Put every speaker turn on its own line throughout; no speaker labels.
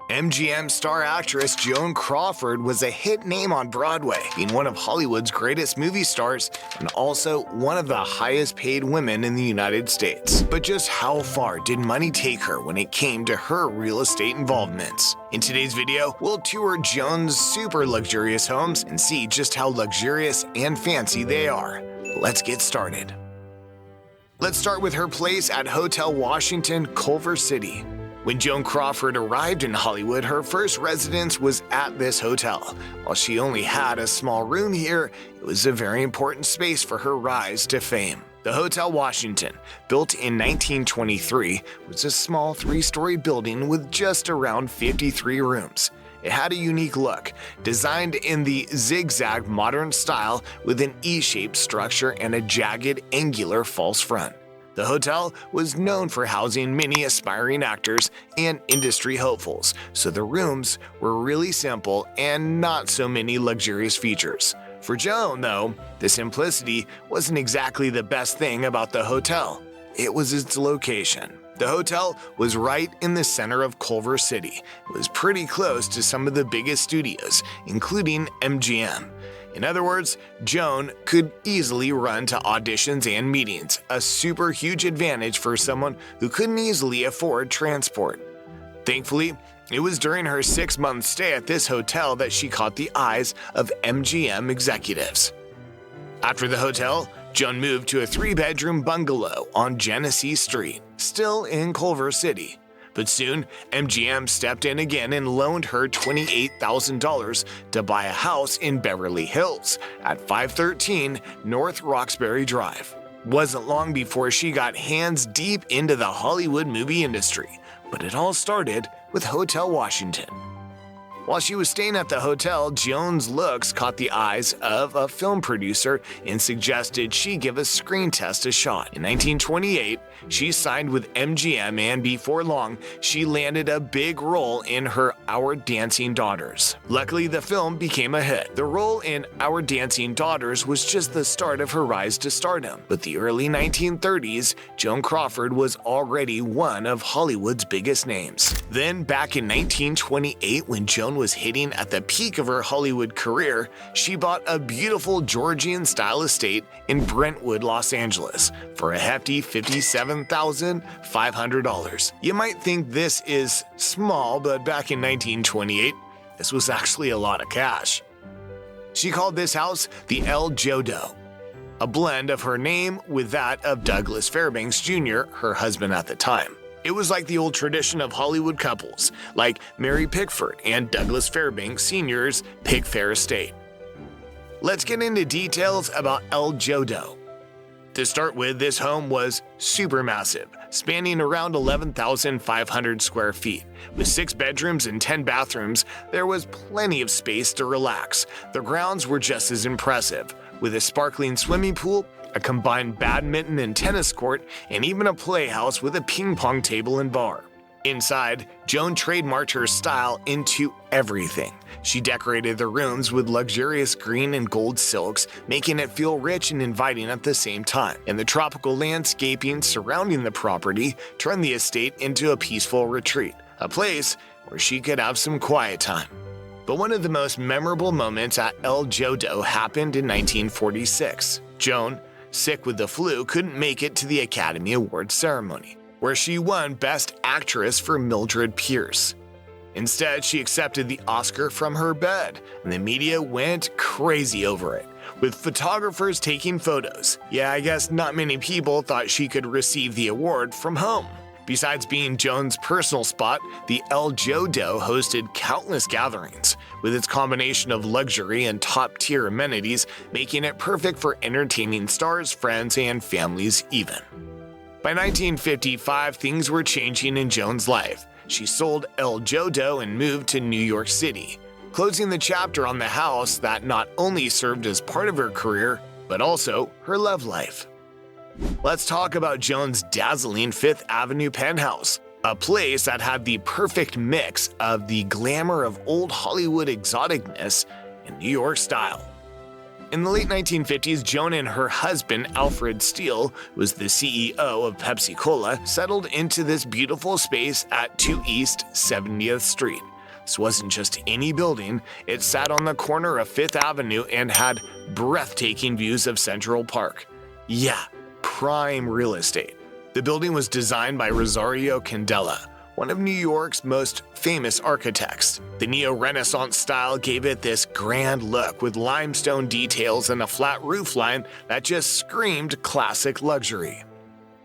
MGM star actress Joan Crawford was a hit name on Broadway, being one of Hollywood's greatest movie stars and also one of the highest paid women in the United States. But just how far did money take her when it came to her real estate involvements? In today's video, we'll tour Joan's super luxurious homes and see just how luxurious and fancy they are. Let's get started. Let's start with her place at Hotel Washington, Culver City. When Joan Crawford arrived in Hollywood, her first residence was at this hotel. While she only had a small room here, it was a very important space for her rise to fame. The Hotel Washington, built in 1923, was a small three-story building with just around 53 rooms. It had a unique look, designed in the zigzag modern style with an E-shaped structure and a jagged, angular false front. The hotel was known for housing many aspiring actors and industry hopefuls, so the rooms were really simple and not so many luxurious features. For Joan, though, the simplicity wasn't exactly the best thing about the hotel. It was its location. The hotel was right in the center of Culver City. It was pretty close to some of the biggest studios, including MGM. In other words, Joan could easily run to auditions and meetings, a super huge advantage for someone who couldn't easily afford transport. Thankfully, it was during her 6-month stay at this hotel that she caught the eyes of MGM executives. After the hotel, Joan moved to a 3-bedroom bungalow on Genesee Street, still in Culver City. But soon, MGM stepped in again and loaned her $28,000 to buy a house in Beverly Hills at 513 North Roxbury Drive. Wasn't long before she got hands deep into the Hollywood movie industry, but it all started with Hotel Washington. While she was staying at the hotel, Joan's looks caught the eyes of a film producer and suggested she give a screen test a shot. In 1928, she signed with MGM, and before long, she landed a big role in her Our Dancing Daughters. Luckily, the film became a hit. The role in Our Dancing Daughters was just the start of her rise to stardom. But the early 1930s, Joan Crawford was already one of Hollywood's biggest names. Then, back in 1928, when Joan was hitting at the peak of her Hollywood career, she bought a beautiful Georgian-style estate in Brentwood, Los Angeles, for a hefty $57,500. You might think this is small, but back in 1928, this was actually a lot of cash. She called this house the El Jodo, a blend of her name with that of Douglas Fairbanks Jr., her husband at the time. It was like the old tradition of Hollywood couples, like Mary Pickford and Douglas Fairbanks Sr.'s Pickfair estate. Let's get into details about El Jodo. To start with, this home was super massive, spanning around 11,500 square feet. With 6 bedrooms and 10 bathrooms, there was plenty of space to relax. The grounds were just as impressive, with a sparkling swimming pool, a combined badminton and tennis court, and even a playhouse with a ping pong table and bar. Inside, Joan trademarked her style into everything. She decorated the rooms with luxurious green and gold silks, making it feel rich and inviting at the same time. And the tropical landscaping surrounding the property turned the estate into a peaceful retreat, a place where she could have some quiet time. But one of the most memorable moments at El Jodo happened in 1946. Joan, sick with the flu, couldn't make it to the Academy Awards ceremony, where she won Best Actress for Mildred Pierce. Instead, she accepted the Oscar from her bed, and the media went crazy over it, with photographers taking photos. Yeah, I guess not many people thought she could receive the award from home. Besides being Joan's personal spot, the El Jodo hosted countless gatherings, with its combination of luxury and top-tier amenities making it perfect for entertaining stars, friends, and families even. By 1955, things were changing in Joan's life. She sold El Jodo and moved to New York City, closing the chapter on the house that not only served as part of her career, but also her love life. Let's talk about Joan's dazzling 5th Avenue penthouse, a place that had the perfect mix of the glamour of old Hollywood exoticness and New York style. In the late 1950s, Joan and her husband, Alfred Steele, who was the CEO of Pepsi Cola, settled into this beautiful space at 2 East 70th Street. This wasn't just any building, it sat on the corner of Fifth Avenue and had breathtaking views of Central Park. Yeah, prime real estate. The building was designed by Rosario Candela, one of New York's most famous architects. The neo-Renaissance style gave it this grand look with limestone details and a flat roofline that just screamed classic luxury.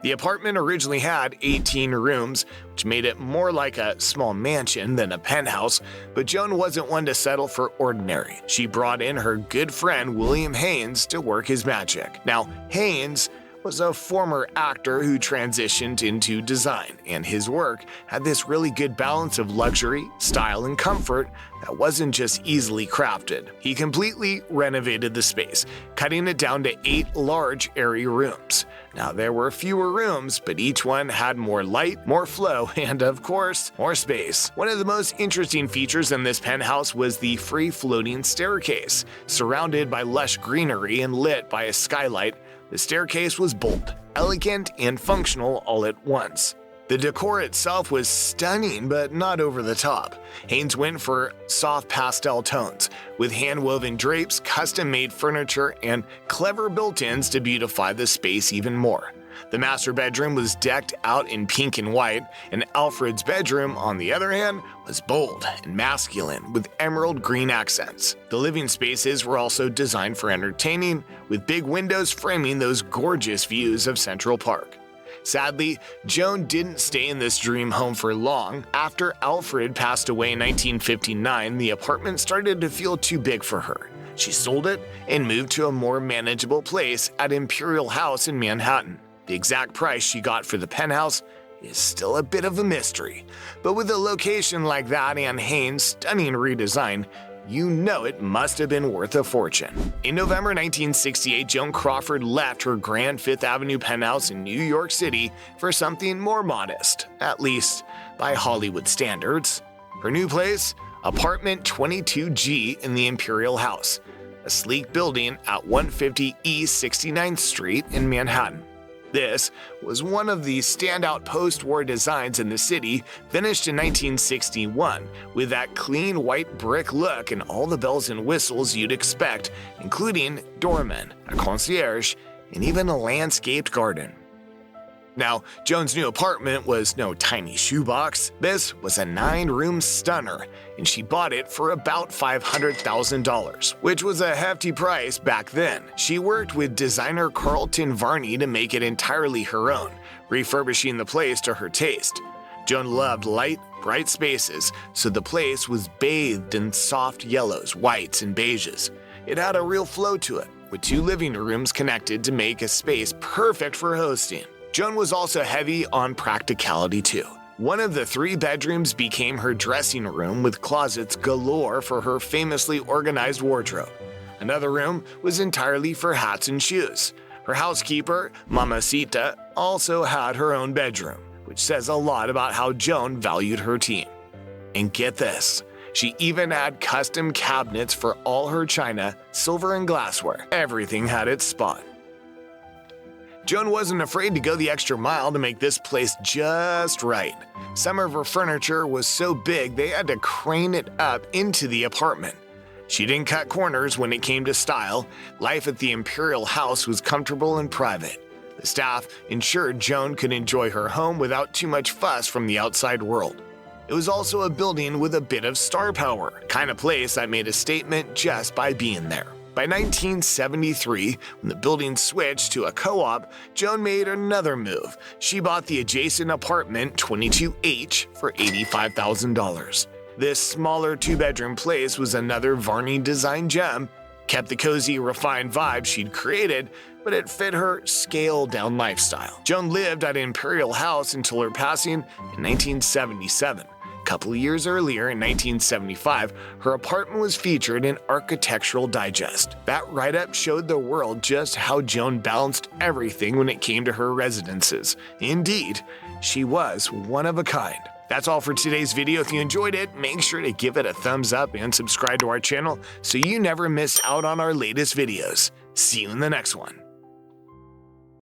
The apartment originally had 18 rooms, which made it more like a small mansion than a penthouse, but Joan wasn't one to settle for ordinary. She brought in her good friend William Haynes to work his magic. Now, Haynes was a former actor who transitioned into design, and his work had this really good balance of luxury, style, and comfort that wasn't just easily crafted. He completely renovated the space, cutting it down to 8 large, airy rooms. Now, there were fewer rooms, but each one had more light, more flow, and of course, more space. One of the most interesting features in this penthouse was the free-floating staircase. Surrounded by lush greenery and lit by a skylight, the staircase was bold, elegant, and functional all at once. The decor itself was stunning, but not over the top. Haynes went for soft pastel tones, with hand-woven drapes, custom-made furniture, and clever built-ins to beautify the space even more. The master bedroom was decked out in pink and white, and Alfred's bedroom, on the other hand, was bold and masculine with emerald green accents. The living spaces were also designed for entertaining, with big windows framing those gorgeous views of Central Park. Sadly, Joan didn't stay in this dream home for long. After Alfred passed away in 1959, the apartment started to feel too big for her. She sold it and moved to a more manageable place at Imperial House in Manhattan. The exact price she got for the penthouse is still a bit of a mystery, but with a location like that and Haynes' stunning redesign, you know it must have been worth a fortune. In November 1968, Joan Crawford left her grand Fifth Avenue penthouse in New York City for something more modest, at least by Hollywood standards. Her new place? Apartment 22G in the Imperial House, a sleek building at 150 East 69th Street in Manhattan. This was one of the standout post-war designs in the city, finished in 1961, with that clean white brick look and all the bells and whistles you'd expect, including doormen, a concierge, and even a landscaped garden. Now, Joan's new apartment was no tiny shoebox. This was a 9-room stunner, and she bought it for about $500,000, which was a hefty price back then. She worked with designer Carlton Varney to make it entirely her own, refurbishing the place to her taste. Joan loved light, bright spaces, so the place was bathed in soft yellows, whites, and beiges. It had a real flow to it, with 2 living rooms connected to make a space perfect for hosting. Joan was also heavy on practicality too. One of the 3 bedrooms became her dressing room with closets galore for her famously organized wardrobe. Another room was entirely for hats and shoes. Her housekeeper, Mamacita, also had her own bedroom, which says a lot about how Joan valued her team. And get this, she even had custom cabinets for all her china, silver, and glassware. Everything had its spot. Joan wasn't afraid to go the extra mile to make this place just right. Some of her furniture was so big they had to crane it up into the apartment. She didn't cut corners when it came to style. Life at the Imperial House was comfortable and private. The staff ensured Joan could enjoy her home without too much fuss from the outside world. It was also a building with a bit of star power, kind of place that made a statement just by being there. By 1973, when the building switched to a co-op, Joan made another move. She bought the adjacent apartment 22H for $85,000. This smaller 2-bedroom place was another Varney design gem, kept the cozy, refined vibe she'd created, but it fit her scaled-down lifestyle. Joan lived at Imperial House until her passing in 1977. A couple of years earlier, in 1975, her apartment was featured in Architectural Digest. That write-up showed the world just how Joan balanced everything when it came to her residences. Indeed, she was one of a kind. That's all for today's video. If you enjoyed it, make sure to give it a thumbs up and subscribe to our channel so you never miss out on our latest videos. See you in the next one.